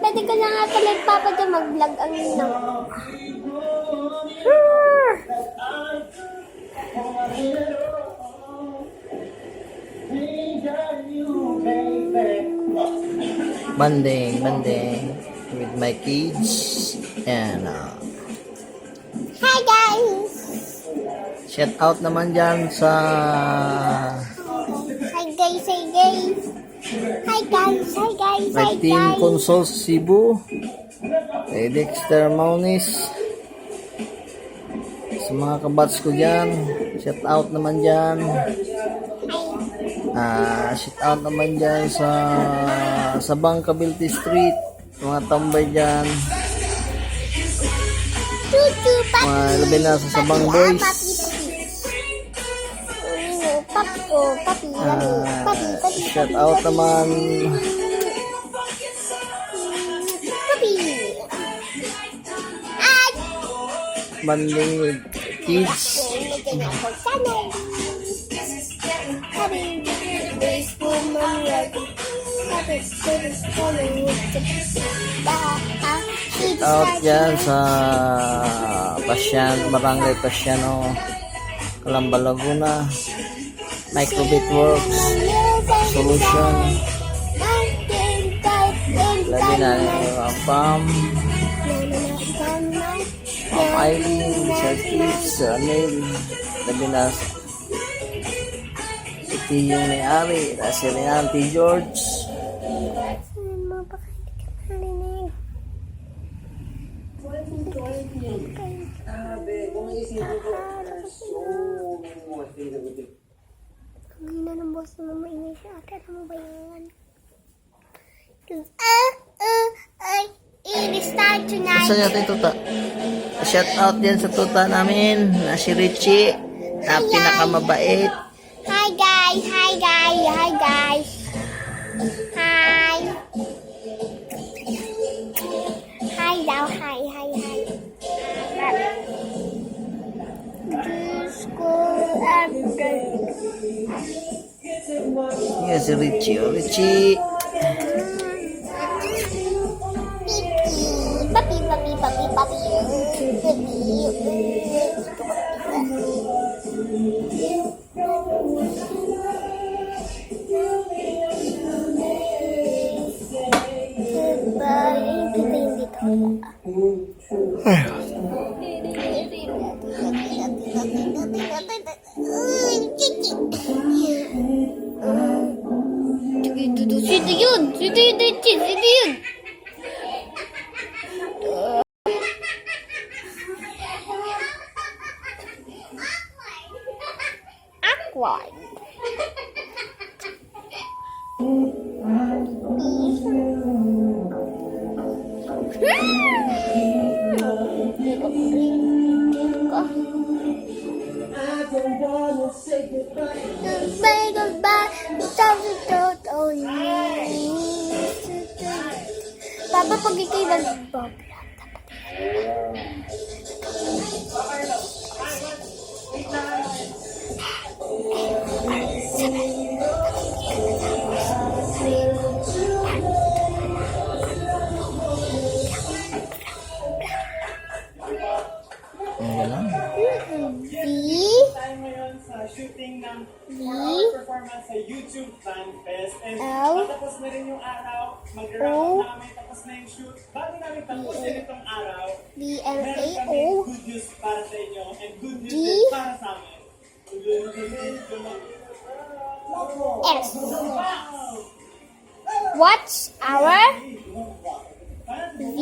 Pwede ko na nga pala papa dyan mag-vlog ang ninang. Banding with my kids and Hi guys! shout out naman dyan sa Hi guys! Hi guys! Hi guys! Hi guys! my Hi team guys! Consoles Cebu, kay Dexter Maunis, sa mga kabats ko dyan, shout out naman dyan. Shout out naman dyan sa Bangkabilti Street, mga tambay dyan, Chuchu, papi! mga labi na sa Sabang Boys. Papi ko, papi, papi. Shout out naman Papi! Ay! banding with kids. Nilagyan ako sa nang. Papi, days ko manwag. Papi, days ko manwag. Out dyan sa Pasyan, Barangay Pasiano, Calamba, Laguna, Microbit Works Solution, labi na yung Pam Eileen, Sir Keith, Sir Anil, labi na iti yung may-ari, si Auntie George. Ang hina ng boss na maingay siya. Ate, ano ba yan? I-restart tonight. Saan natin tuta? Shout out din sa tuta namin na si Richie, na pinakamabait. Hi guys! Hi guys! Hi guys! Hi! Hi daw! Hi! Hi! Hi! Diyos ko, Yan si Richie. Oh, Richie. Papi, papi, papi, papi. Sino yun? Sino yun? Sino yun? Awkward. Goodbye, goodbye. Papa, pag ikay nag-vlog, shooting ng our performance sa YouTube Fan Fest. And matapos na rin yung araw, mag-round namin, tapos na yung shoot. Bago namin tapusin itong araw, meron kami good news para sa inyo and good news din para sa amin. S. What's our V